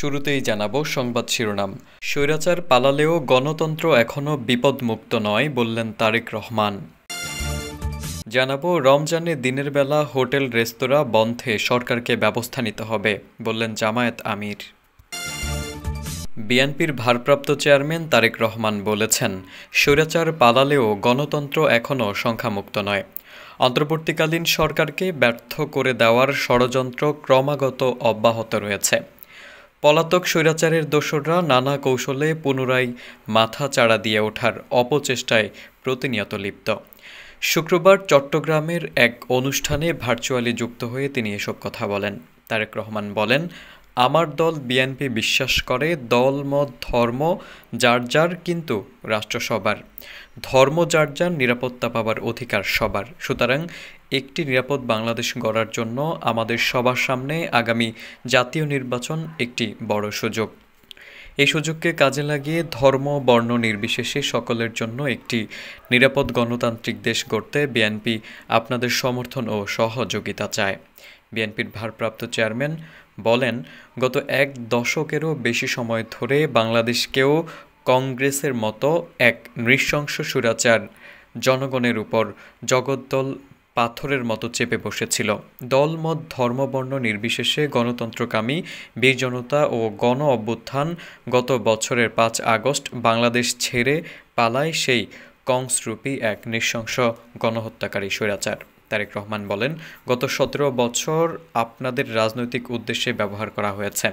শুরুতেই জানাবো সংবাদ শিরোনাম। স্বৈরাচার পালালেও গণতন্ত্র এখনও বিপদমুক্ত নয় বললেন তারেক রহমান। জানাবো রমজানে দিনের বেলা হোটেল রেস্তোরাঁ বন্ধে সরকারকে ব্যবস্থা নিতে হবে বললেন জামায়াত আমির। বিএনপির ভারপ্রাপ্ত চেয়ারম্যান তারেক রহমান বলেছেন, স্বৈরাচার পালালেও গণতন্ত্র এখনও সংখ্যামুক্ত নয়। অন্তর্বর্তীকালীন সরকারকে ব্যর্থ করে দেওয়ার ষড়যন্ত্র ক্রমাগত অব্যাহত রয়েছে। পলাতক স্বৈরাচারের দোসররা নানা কৌশলে পুনরায় মাথা চাড়া দিয়ে ওঠার অপচেষ্টায় প্রতিনিয়ত লিপ্ত। শুক্রবার চট্টগ্রামের এক অনুষ্ঠানে ভার্চুয়ালি যুক্ত হয়ে তিনি এসব কথা বলেন। তারেক রহমান বলেন, আমার দল বিএনপি বিশ্বাস করে দল মত ধর্ম যার যার, কিন্তু রাষ্ট্র সবার। ধর্ম যার যার, নিরাপত্তা পাবার অধিকার সবার। সুতরাং একটি নিরাপদ বাংলাদেশ গড়ার জন্য আমাদের সবার সামনে আগামী জাতীয় নির্বাচন একটি বড় সুযোগ। এই সুযোগকে কাজে লাগিয়ে ধর্ম বর্ণ নির্বিশেষে সকলের জন্য একটি নিরাপদ গণতান্ত্রিক দেশ গড়তে বিএনপি আপনাদের সমর্থন ও সহযোগিতা চায়। বিএনপির ভারপ্রাপ্ত চেয়ারম্যান বলেন, গত এক দশকেরও বেশি সময় ধরে বাংলাদেশকেও কংগ্রেসের মতো এক নৃশংস স্বৈরাচার জনগণের উপর জগদ্দল পাথরের মতো চেপে বসেছিল। দলমত ধর্মবর্ণ নির্বিশেষে গণতন্ত্রকামী বীর জনতা ও গণ অভ্যুত্থান গত বছরের ৫ আগস্ট বাংলাদেশ ছেড়ে পালায় সেই কংসরূপী এক নৃশংস গণহত্যাকারী স্বৈরাচার। তারেক রহমান বলেন, গত ১৭ বছর আপনাদের রাজনৈতিক উদ্দেশ্যে ব্যবহার করা হয়েছে।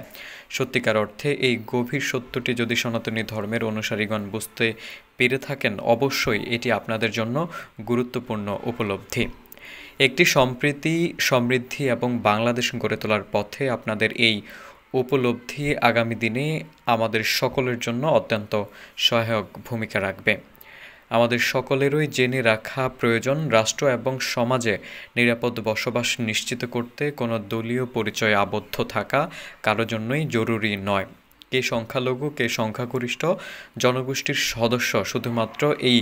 সত্যিকার অর্থে এই গভীর সত্যটি যদি সনাতনী ধর্মের অনুসারীগণ বুঝতে পেরে থাকেন, অবশ্যই এটি আপনাদের জন্য গুরুত্বপূর্ণ উপলব্ধি। একটি সম্প্রীতি, সমৃদ্ধি এবং বাংলাদেশ গড়ে তোলার পথে আপনাদের এই উপলব্ধি আগামী দিনে আমাদের সকলের জন্য অত্যন্ত সহায়ক ভূমিকা রাখবে। আমাদের সকলেরই জেনে রাখা প্রয়োজন, রাষ্ট্র এবং সমাজে নিরাপদ বসবাস নিশ্চিত করতে কোনো দলীয় পরিচয়ে আবদ্ধ থাকা কারো জন্যই জরুরি নয়। কে সংখ্যালঘু, কে সংখ্যাগরিষ্ঠ জনগোষ্ঠীর সদস্য, শুধুমাত্র এই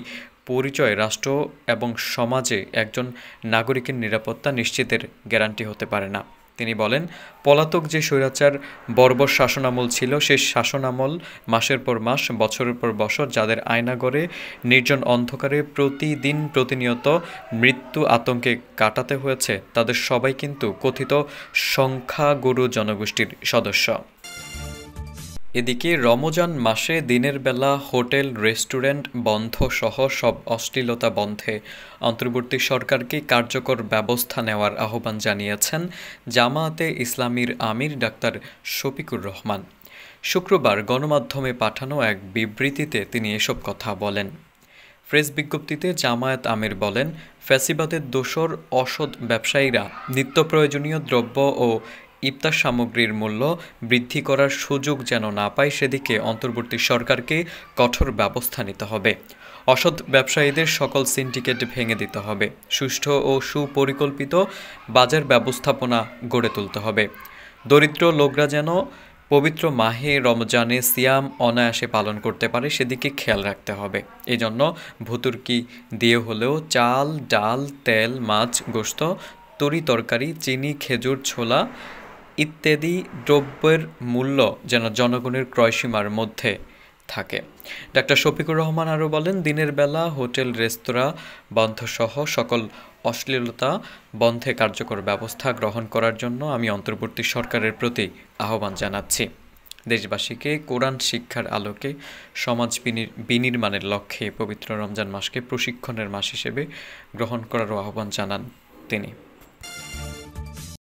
পরিচয় রাষ্ট্র এবং সমাজে একজন নাগরিকের নিরাপত্তা নিশ্চিতের গ্যারান্টি হতে পারে না। তিনি বলেন, পলাতক যে স্বৈরাচার বর্বর শাসনামল ছিল, সেই শাসনামল মাসের পর মাস, বছরের পর বছর যাদের আয়নাগরে নির্জন অন্ধকারে প্রতিদিন প্রতিনিয়ত মৃত্যু আতঙ্কে কাটাতে হয়েছে, তাদের সবাই কিন্তু কথিত সংখ্যাগুরু জনগোষ্ঠীর সদস্য। এদিকে রমজান মাসে দিনের বেলা হোটেল রেস্টুরেন্ট বন্ধ সহ সব অশ্লীলতা বন্ধে অন্তর্বর্তী সরকারকে কার্যকর ব্যবস্থা নেওয়ার আহ্বান জানিয়েছেন জামায়াতে ইসলামীর আমির ডাক্তার শফিকুর রহমান। শুক্রবার গণমাধ্যমে পাঠানো এক বিবৃতিতে তিনি এসব কথা বলেন। প্রেস বিজ্ঞপ্তিতে জামায়াত আমির বলেন, ফ্যাসিবাদের দোসর অসৎ ব্যবসায়ীরা নিত্যপ্রয়োজনীয় দ্রব্য ও ইফতার সামগ্রীর মূল্য বৃদ্ধি করার সুযোগ যেন না পায়, সেদিকে অন্তর্বর্তী সরকারকে কঠোর ব্যবস্থা নিতে হবে। অসৎ ব্যবসায়ীদের সকল সিন্ডিকেট ভেঙে দিতে হবে। সুষ্ঠু ও সুপরিকল্পিত বাজার ব্যবস্থাপনা গড়ে তুলতে হবে। দরিদ্র লোকরা যেন পবিত্র মাহে রমজানে সিয়াম অনায়াসে পালন করতে পারে, সেদিকে খেয়াল রাখতে হবে। এজন্য ভুতুর্কি দিয়ে হলেও চাল, ডাল, তেল, মাছ, গোশত, তরি তরকারি, চিনি, খেজুর, ছোলা ইত্যাদি দ্রব্যের মূল্য যেন জনগণের ক্রয়সীমার মধ্যে থাকে। ডাক্তার শফিকুর রহমান আরও বলেন, দিনের বেলা হোটেল রেস্তোরাঁ বন্ধসহ সকল অশ্লীলতা বন্ধে কার্যকর ব্যবস্থা গ্রহণ করার জন্য আমি অন্তর্বর্তী সরকারের প্রতি আহ্বান জানাচ্ছি। দেশবাসীকে কোরআন শিক্ষার আলোকে সমাজ বিনির্মাণের লক্ষ্যে পবিত্র রমজান মাসকে প্রশিক্ষণের মাস হিসেবে গ্রহণ করারও আহ্বান জানান তিনি।